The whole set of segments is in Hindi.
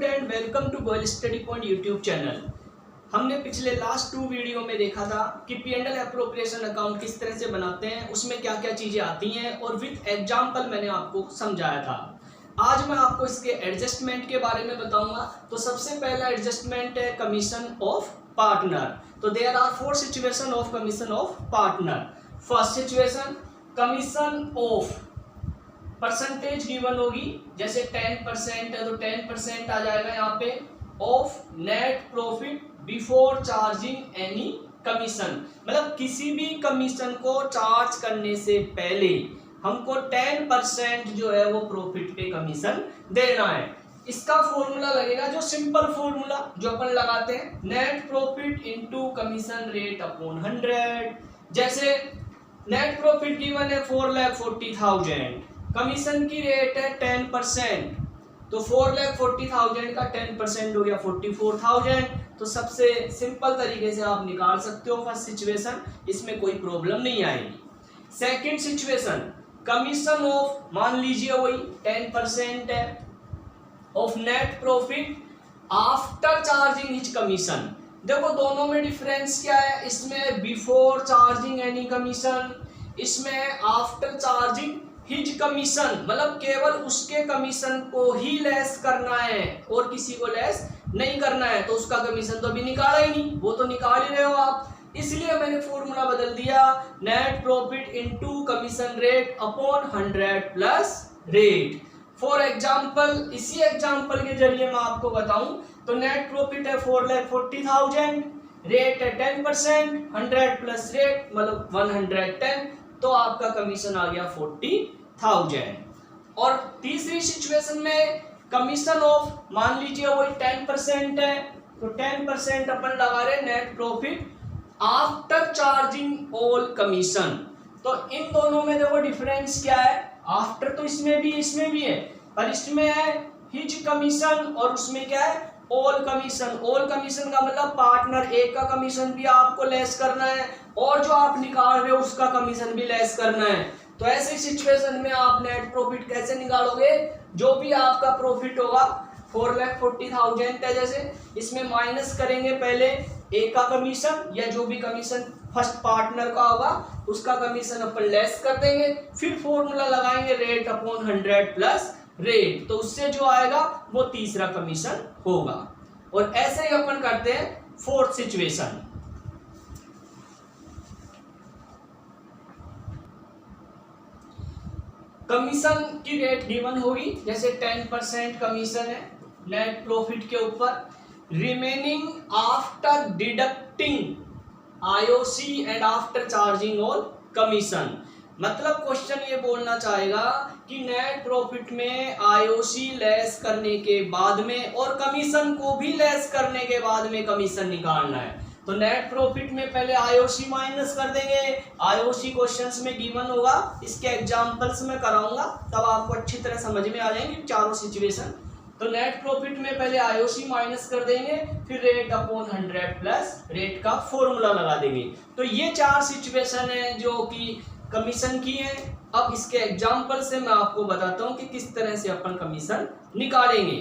Student, welcome to Goyal study point YouTube channel. हमने पिछले लास्ट 2 वीडियो में देखा था कि P&L एप्रोप्रिएशन अकाउंट किस तरह से बनाते हैं, उसमें क्या क्या चीज़ें आती हैं और विथ एग्जाम्पल मैंने आपको समझाया था। आज मैं आपको इसके एडजस्टमेंट के बारे में बताऊंगा। तो सबसे पहला एडजस्टमेंट है कमीशन ऑफ पार्टनर। तो there are 4 situation of commission of partner. First situation, commission of percentage given होगी, जैसे 10% है तो 10% आ जाएगा यहाँ पे of net profit before charging any commission. मतलब किसी भी कमीशन को चार्ज करने से पहले हमको 10% जो है वो प्रॉफिट पे कमीशन देना है। इसका फॉर्मूला लगेगा जो सिंपल फॉर्मूला जो अपन लगाते हैं, net profit into commission rate upon 100। जैसे नेट प्रॉफिट गिवन है 4,40,000, कमीशन की रेट है 10%, तो 4,40,000 का 10% हो गया 44,000। तो सबसे सिंपल तरीके से आप निकाल सकते हो फर्स्ट सिचुएशन, इसमें कोई प्रॉब्लम नहीं आएगी। सेकंड सिचुएशन, कमीशन ऑफ, मान लीजिए वही 10% है of net profit after charging hitch commission. देखो दोनों में डिफरेंस क्या है, इसमें बिफोर चार्जिंग एनी कमीशन, इसमें आफ्टर चार्जिंग हिज कमीशन। मतलब केवल उसके कमीशन को ही लेस करना है और किसी को लेस नहीं करना है, तो उसका कमीशन तो अभी निकाला ही नहीं, वो तो निकाल ही रहे हो आप। इसलिए मैंने फॉर्मूला बदल दिया, net profit into commission rate upon 100 plus rate. For example, इसी एग्जांपल के जरिए मैं आपको बताऊं तो नेट प्रॉफिट है 4,40,000, रेट है 10%, 100 प्लस रेट मतलब 110, तो आपका कमीशन आ गया 40,000। और तीसरी सिचुएशन में कमीशन ऑफ, मान लीजिए वही 10% है, तो 10% अपन लगा रहे net profit after charging all commission. तो इन दोनों में देखो डिफरेंस क्या है, आफ्टर तो इसमें भी है, पर इसमें है हिज कमीशन और उसमें क्या है ऑल कमीशन। ऑल कमीशन का मतलब पार्टनर एक का कमीशन भी आपको लेस करना है और जो आप निकाल रहे हो उसका कमीशन भी लेस करना है। तो ऐसे सिचुएशन में आप नेट प्रॉफिट कैसे निकालोगे, जो भी आपका प्रॉफिट होगा 4,40,000 का, जैसे इसमें माइनस करेंगे पहले एक का कमीशन या जो भी कमीशन फर्स्ट पार्टनर का होगा उसका कमीशन अपन लेस कर देंगे, फिर फॉर्मूला लगाएंगे रेट अपॉन 100 प्लस रेट, तो उससे जो आएगा वो तीसरा कमीशन होगा। और ऐसे ही अपन करते हैं फोर्थ सिचुएशन। कमीशन की रेट गिवन होगी, जैसे 10% कमीशन है नेट प्रॉफिट के ऊपर, remaining after deducting IOC and after charging all commission. मतलब क्वेश्चन ये बोलना चाहेगा कि नेट प्रॉफिट में आईओसी लेस करने के बाद में और कमीशन को भी लेस करने के बाद में कमीशन निकालना है। तो नेट प्रॉफिट में पहले आईओसी माइनस कर देंगे, आईओसी क्वेश्चंस में गिवन होगा, इसके एग्जांपल्स में कराऊंगा तब आपको अच्छी तरह समझ में आ जाएंगे चारों सिचुएशन। तो नेट प्रॉफिट में पहले आईओसी माइनस कर देंगे, फिर रेट अपॉन 100 प्लस रेट का फॉर्मूला लगा देंगे। तो ये 4 सिचुएशन है जो कि कमीशन की है। अब इसके एग्जांपल से मैं आपको बताता हूं कि किस तरह से अपन कमीशन निकालेंगे।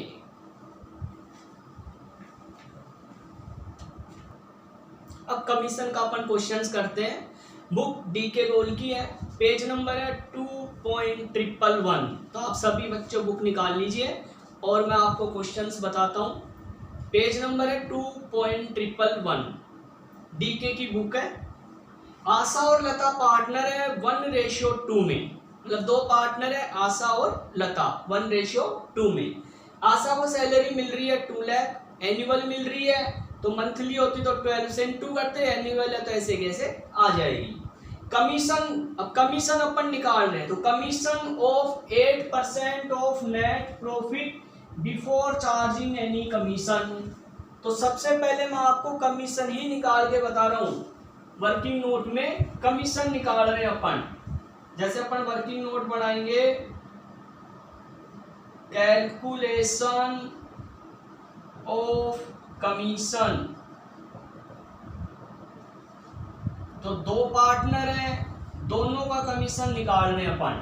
अब कमीशन का अपन क्वेश्चंस करते हैं। बुक डीके गोल की है, पेज नंबर है 2.111। तो आप सभी बच्चे बुक निकाल लीजिए और मैं आपको क्वेश्चंस बताता हूं। पेज नंबर है 2.111, डीके की बुक है। आशा और लता पार्टनर है 1:2 में, मतलब 2 पार्टनर है आशा और लता 1:2 में। आशा को सैलरी मिल रही है 2 लाख, एनुअल मिल रही है, तो मंथली होती तो 12 से 2 करते, एनुअल है तो ऐसे कैसे आ जाएगी। कमीशन, अब कमीशन अपन निकाल रहे हैं, तो commission of 8% of net profit before charging any commission. तो सबसे पहले मैं आपको कमीशन ही निकाल के बता रहा हूं। वर्किंग नोट में कमीशन निकाल रहे हैं अपन, जैसे अपन वर्किंग नोट बनाएंगे, कैलकुलेशन ऑफ कमीशन। तो 2 पार्टनर हैं, दोनों का कमीशन निकाल रहे हैं अपन।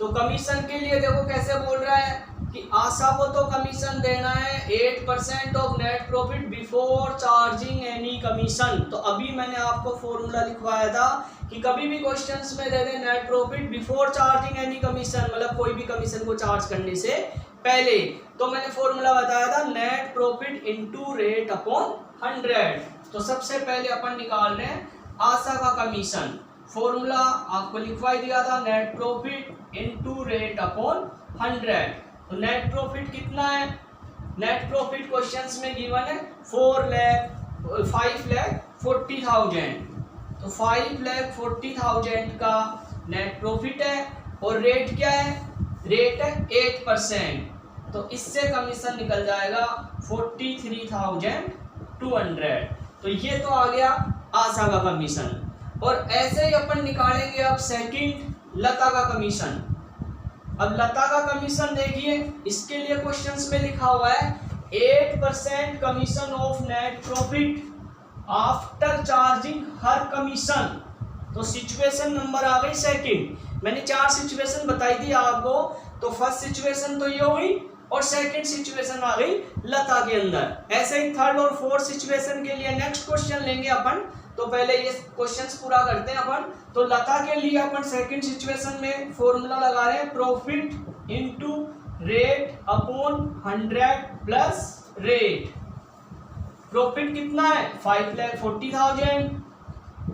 तो कमीशन के लिए देखो कैसे बोल रहा है, कि आशा को तो कमीशन देना है 8% of net profit before charging any commission. तो अभी मैंने आपको फॉर्मूला लिखवाया था कि कभी भी क्वेश्चंस में दे दे net profit before charging any commission, मतलब कोई भी कमीशन को चार्ज करने से पहले। तो मैंने फॉर्मूला बताया था net profit into rate upon 100। तो सबसे पहले अपन निकाल रहे हैं आशा का कमीशन। फॉर्मूला आपको लिखवा दिया था net profit into rate upon 100। तो नेट प्रॉफिट कितना है, नेट प्रॉफिट क्वेश्चंस में गिवन है 5,40,000। तो 5,40,000 का नेट प्रॉफिट है और रेट क्या है, रेट है 8%। तो इससे कमीशन निकल जाएगा 43,200। तो ये तो आ गया आशा का कमीशन। और ऐसे ही अपन निकालेंगे अब सेकंड लता का कमीशन। अब लता का कमीशन देखिए, इसके लिए क्वेश्चंस में लिखा हुआ है 8% commission of net profit after charging her commission. तो सिचुएशन नंबर आ गई सेकंड। मैंने 4 सिचुएशन बताई थी आपको। तो फर्स्ट सिचुएशन तो ये हुई और सेकंड सिचुएशन आ गई लता के अंदर। ऐसे ही थर्ड और फोर्थ सिचुएशन के लिए नेक्स्ट क्वेश्चन लेंगे अपन। तो पहले ये क्वेश्चंस पूरा करते हैं अपन। तो लता के लिए अपन सेकंड सिचुएशन में फॉर्मूला लगा रहे हैं profit into rate upon 100 plus rate. Profit कितना है 5,40,000,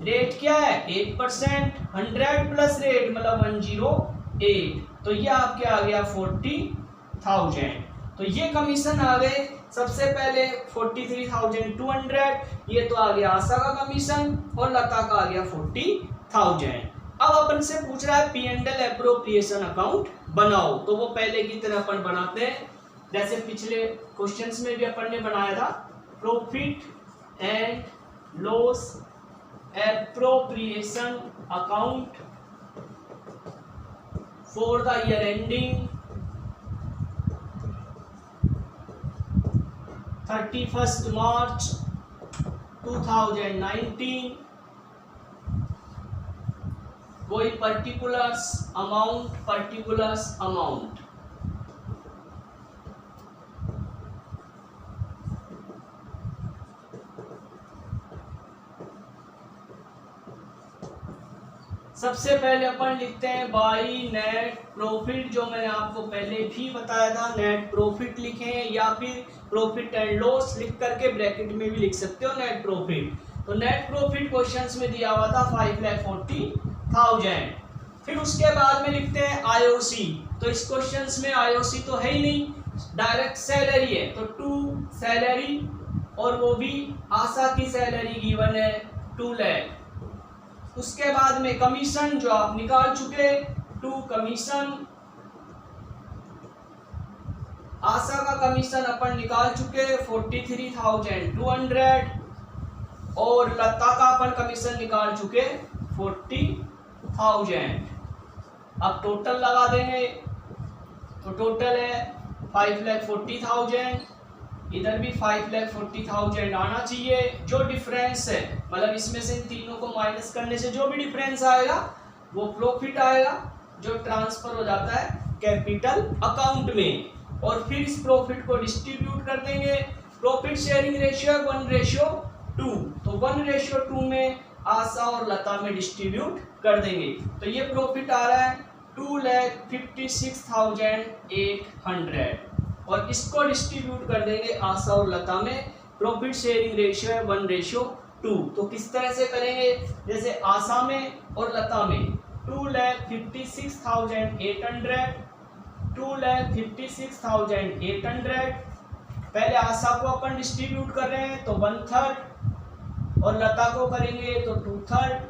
रेट क्या है 8%, 100 प्लस रेट मतलब 108। तो ये आपके आ गया 40,000। तो ये कमीशन आ गए सबसे पहले 43,200। ये तो आ गया आशा का कमीशन और लता का आ गया 40,000। अब अपन से पूछ रहा है P&L एप्रोप्रिएशन अकाउंट बनाओ। तो वो पहले की तरह अपन बनाते हैं जैसे पिछले क्वेश्चंस में भी अपन ने बनाया था। Profit and loss appropriation account for the year ending 31st March 2019। कोई पर्टिकुलर्स अमाउंट। सबसे पहले अपन लिखते हैं बाई नेट प्रॉफिट, जो मैंने आपको पहले भी बताया था। नेट प्रॉफिट लिखें या फिर प्रॉफिट एंड लॉस लिख करके ब्रैकेट में भी लिख सकते हो नेट प्रॉफिट। तो नेट प्रॉफिट क्वेश्चंस में दिया हुआ था 5,40,000। फिर उसके बाद में लिखते हैं आईओसी। तो इस क्वेश्चंस में आईओसी तो है ही नहीं, डायरेक्ट सैलरी है। तो 2 सैलरी और वो भी आशा की सैलरी गिवन है 2 लाख। उसके बाद में कमीशन जो आप निकाल चुके 2 कमीशन। आशा का कमीशन अपन निकाल चुके 43,200 और लता का अपन कमीशन निकाल चुके 40,000। अब टोटल लगा देंगे तो टोटल है 5,40,000। इधर भी 5,40,000 आना चाहिए। जो डिफरेंस है मतलब इसमें से इन तीनों को माइनस करने से जो भी डिफरेंस आएगा वो प्रॉफिट आएगा, जो ट्रांसफर हो जाता है कैपिटल अकाउंट में। और फिर इस प्रॉफिट को डिस्ट्रीब्यूट कर देंगे। Profit sharing ratio 1:2। तो 1:2 में आशा और लता में डिस्ट्रीब्यूट कर देंगे। तो ये प्रॉफिट आ रहा है 2,56,800 और इसको डिस्ट्रीब्यूट कर देंगे आशा और लता में। प्रॉफिट शेयरिंग रेशियो है 1:2। तो किस तरह से करेंगे, जैसे आशा में और लता में 2,56,800 2,56,800। पहले आशा को अपन डिस्ट्रीब्यूट कर रहे हैं तो 1/3 और लता को करेंगे तो 2/3।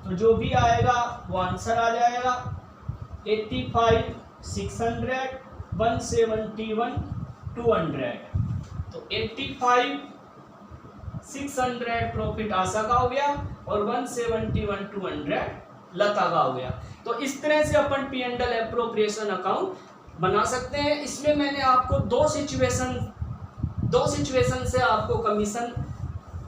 तो जो भी आएगा वो आंसर आ जाएगा 85,600 171,200। तो 85,600 प्रॉफिट आशा का हो गया और 171,200 लता का हो गया। तो इस तरह से अपन P&L एप्रोप्रिएशन अकाउंट बना सकते हैं। इसमें मैंने आपको दो सिचुएशन से आपको कमीशन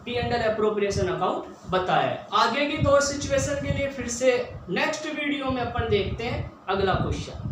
P&L एप्रोप्रिएशन अकाउंट बताया है। आगे की 2 सिचुएशन के लिए फिर से नेक्स्ट वीडियो में अपन देखते हैं अगला क्वेश्चन।